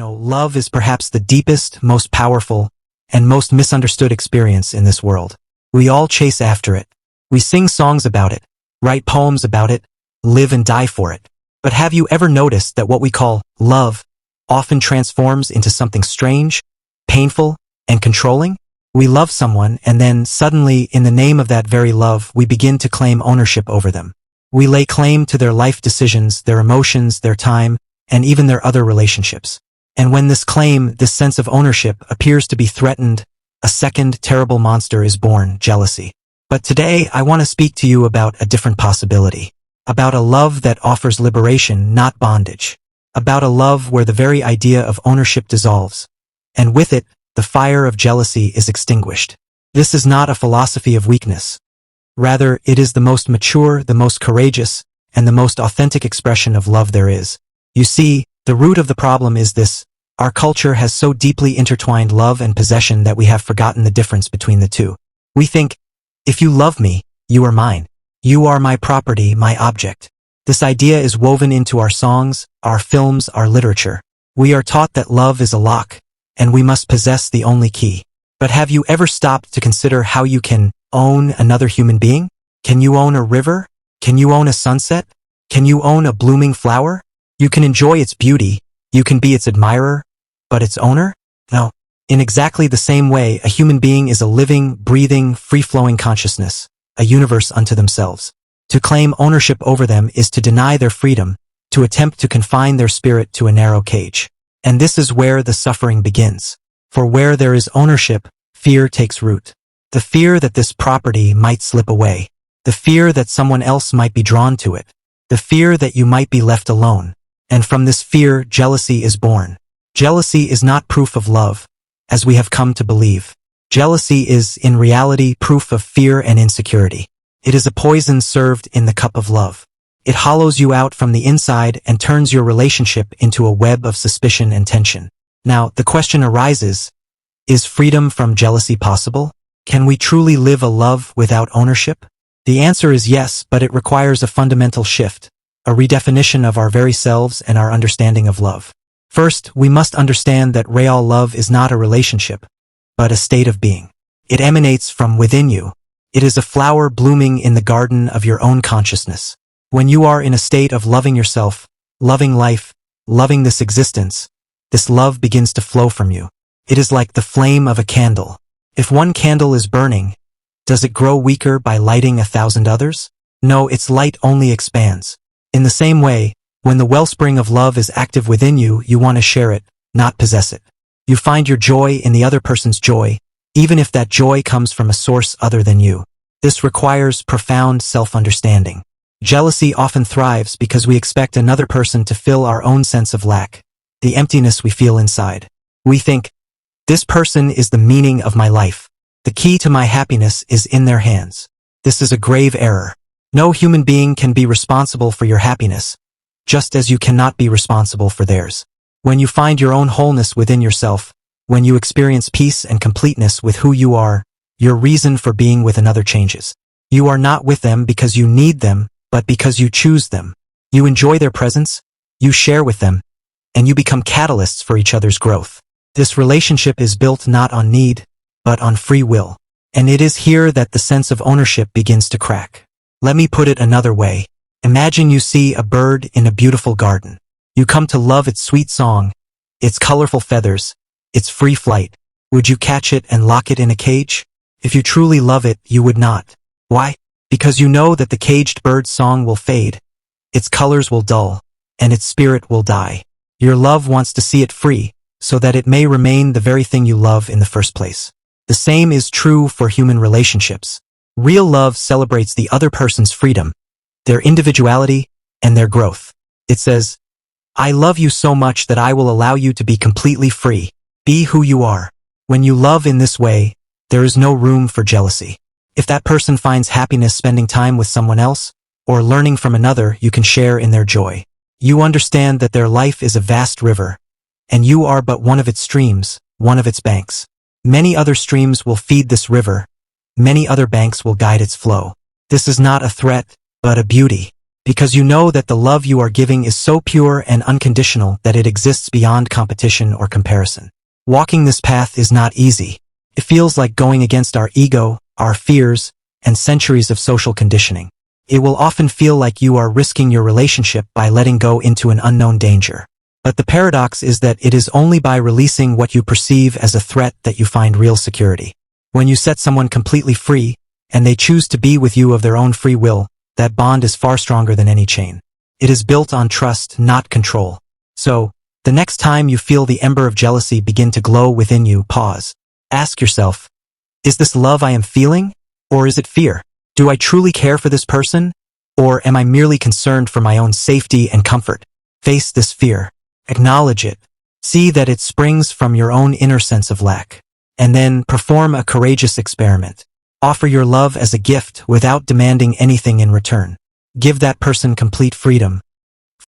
Love is perhaps the deepest, most powerful, and most misunderstood experience in this world. We all chase after it. We sing songs about it, write poems about it, live and die for it. But have you ever noticed that what we call love often transforms into something strange, painful, and controlling? We love someone, and then suddenly, in the name of that very love, we begin to claim ownership over them. We lay claim to their life decisions, their emotions, their time, and even their other relationships. And when this claim, this sense of ownership, appears to be threatened, a second terrible monster is born: jealousy. But today, I want to speak to you about a different possibility. About a love that offers liberation, not bondage. About a love where the very idea of ownership dissolves. And with it, the fire of jealousy is extinguished. This is not a philosophy of weakness. Rather, it is the most mature, the most courageous, and the most authentic expression of love there is. You see, the root of the problem is this: our culture has so deeply intertwined love and possession that we have forgotten the difference between the two. We think, if you love me, you are mine. You are my property, my object. This idea is woven into our songs, our films, our literature. We are taught that love is a lock, and we must possess the only key. But have you ever stopped to consider how you can own another human being? Can you own a river? Can you own a sunset? Can you own a blooming flower? You can enjoy its beauty, you can be its admirer, but its owner? No. In exactly the same way, a human being is a living, breathing, free-flowing consciousness, a universe unto themselves. To claim ownership over them is to deny their freedom, to attempt to confine their spirit to a narrow cage. And this is where the suffering begins. For where there is ownership, fear takes root. The fear that this property might slip away. The fear that someone else might be drawn to it. The fear that you might be left alone. And from this fear, jealousy is born. Jealousy is not proof of love, as we have come to believe. Jealousy is, in reality, proof of fear and insecurity. It is a poison served in the cup of love. It hollows you out from the inside and turns your relationship into a web of suspicion and tension. Now, the question arises, is freedom from jealousy possible? Can we truly live a love without ownership? The answer is yes, but it requires a fundamental shift, a redefinition of our very selves and our understanding of love. First, we must understand that real love is not a relationship, but a state of being. It emanates from within you. It is a flower blooming in the garden of your own consciousness. When you are in a state of loving yourself, loving life, loving this existence, this love begins to flow from you. It is like the flame of a candle. If one candle is burning, does it grow weaker by lighting 1,000 others? No, its light only expands. In the same way, when the wellspring of love is active within you, you want to share it, not possess it. You find your joy in the other person's joy, even if that joy comes from a source other than you. This requires profound self-understanding. Jealousy often thrives because we expect another person to fill our own sense of lack, the emptiness we feel inside. We think, this person is the meaning of my life. The key to my happiness is in their hands. This is a grave error. No human being can be responsible for your happiness, just as you cannot be responsible for theirs. When you find your own wholeness within yourself, when you experience peace and completeness with who you are, your reason for being with another changes. You are not with them because you need them, but because you choose them. You enjoy their presence, you share with them, and you become catalysts for each other's growth. This relationship is built not on need, but on free will. And it is here that the sense of ownership begins to crack. Let me put it another way. Imagine you see a bird in a beautiful garden. You come to love its sweet song, its colorful feathers, its free flight. Would you catch it and lock it in a cage? If you truly love it, you would not. Why? Because you know that the caged bird's song will fade, its colors will dull, and its spirit will die. Your love wants to see it free, so that it may remain the very thing you love in the first place. The same is true for human relationships. Real love celebrates the other person's freedom, their individuality, and their growth. It says, I love you so much that I will allow you to be completely free. Be who you are. When you love in this way, there is no room for jealousy. If that person finds happiness spending time with someone else, or learning from another, you can share in their joy. You understand that their life is a vast river, and you are but one of its streams, one of its banks. Many other streams will feed this river. Many other banks will guide its flow. This is not a threat, but a beauty. because you know that the love you are giving is so pure and unconditional that it exists beyond competition or comparison. Walking this path is not easy. It feels like going against our ego, our fears, and centuries of social conditioning. It will often feel like you are risking your relationship by letting go into an unknown danger. But the paradox is that it is only by releasing what you perceive as a threat that you find real security. When you set someone completely free, and they choose to be with you of their own free will, that bond is far stronger than any chain. It is built on trust, not control. So, the next time you feel the ember of jealousy begin to glow within you, pause. Ask yourself, is this love I am feeling, or is it fear? Do I truly care for this person, or am I merely concerned for my own safety and comfort? Face this fear. Acknowledge it. See that it springs from your own inner sense of lack. And then perform a courageous experiment. Offer your love as a gift without demanding anything in return. Give that person complete freedom,